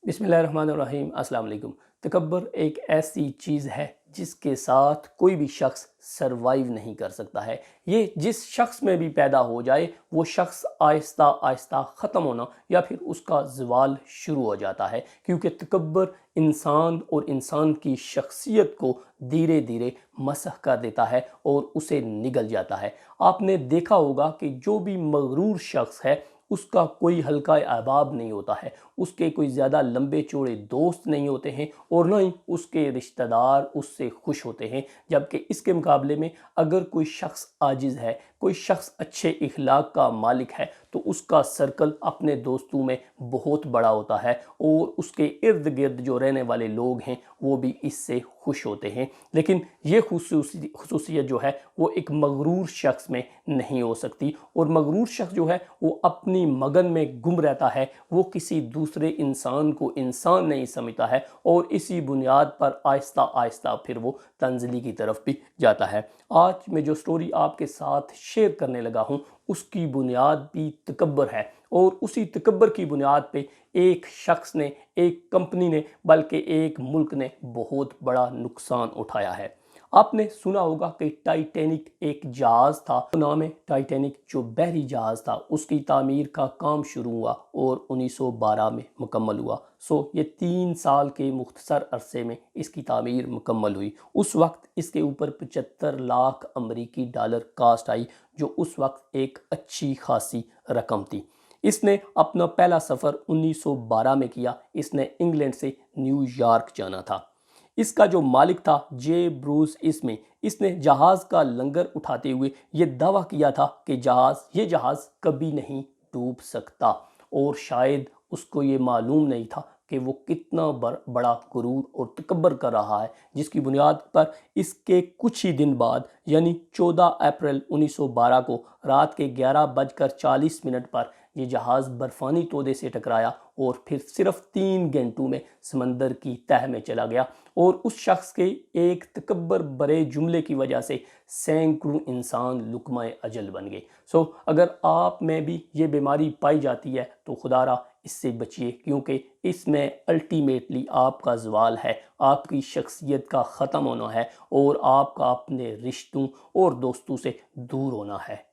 बिस्मिल्लाहिर्रहमानिर्रहीम। अस्सलाम वालेकुम। तकब्बुर एक ऐसी चीज़ है जिसके साथ कोई भी शख्स सरवाइव नहीं कर सकता है। ये जिस शख्स में भी पैदा हो जाए वो शख्स आहिस्ता आहिस्ता ख़त्म होना या फिर उसका ज़वाल शुरू हो जाता है, क्योंकि तकब्बुर इंसान और इंसान की शख्सियत को धीरे धीरे मसख़ कर देता है और उसे निगल जाता है। आपने देखा होगा कि जो भी मगरूर शख्स है उसका कोई हल्का अहबाब नहीं होता है, उसके कोई ज़्यादा लंबे चौड़े दोस्त नहीं होते हैं और ना ही उसके रिश्तेदार उससे खुश होते हैं। जबकि इसके मुकाबले में अगर कोई शख्स आजिज़ है, कोई शख्स अच्छे इखलाक का मालिक है, तो उसका सर्कल अपने दोस्तों में बहुत बड़ा होता है और उसके इर्द गिर्द जो रहने वाले लोग हैं वो भी इससे खुश होते हैं। लेकिन ये खुसूसियत जो है वो एक मगरूर शख्स में नहीं हो सकती, और मगरूर शख्स जो है वो अपनी मगन में गुम रहता है, वो किसी दूसरे इंसान को इंसान नहीं समझता है और इसी बुनियाद पर आहिस्ता आहिस्ता फिर वो तंज़ली की तरफ भी जाता है। आज मैं जो स्टोरी आपके साथ शेयर करने लगा हूँ उसकी बुनियाद भी तकब्बुर है, और उसी तकब्बुर की बुनियाद पे एक शख्स ने, एक कंपनी ने, बल्कि एक मुल्क ने बहुत बड़ा नुकसान उठाया है। आपने सुना होगा कि टाइटैनिक एक जहाज़ था, नाम है टाइटैनिक, जो बहरी जहाज़ था, उसकी तामीर का काम शुरू हुआ और 1912 में मुकम्मल हुआ। ये 3 साल के मुख्तसर अरसे में इसकी तामीर मुकम्मल हुई। उस वक्त इसके ऊपर 75 लाख अमरीकी डॉलर कास्ट आई, जो उस वक्त एक अच्छी खासी रकम थी। इसने अपना पहला सफ़र 1912 में किया। इसने इंग्लैंड से न्यूयॉर्क जाना था। इसका जो मालिक था जे ब्रूस इसमें, इसने जहाज़ का लंगर उठाते हुए ये दावा किया था कि ये जहाज़ कभी नहीं डूब सकता, और शायद उसको ये मालूम नहीं था कि वो कितना बड़ा गुरूर और तकब्बुर कर रहा है, जिसकी बुनियाद पर इसके कुछ ही दिन बाद यानी 14 अप्रैल 1912 को रात के 11:40 पर ये जहाज़ बर्फ़ानी तोदे से टकराया और फिर सिर्फ 3 घंटों में समंदर की तह में चला गया। और उस शख्स के एक तकब्बुर भरे जुमले की वजह से सैकड़ों इंसान लुकमाए अजल बन गए। अगर आप में भी ये बीमारी पाई जाती है तो खुदारा इससे बचिए, क्योंकि इसमें अल्टीमेटली आपका ज़वाल है, आपकी शख्सियत का ख़त्म होना है और आपका अपने रिश्तों और दोस्तों से दूर होना है।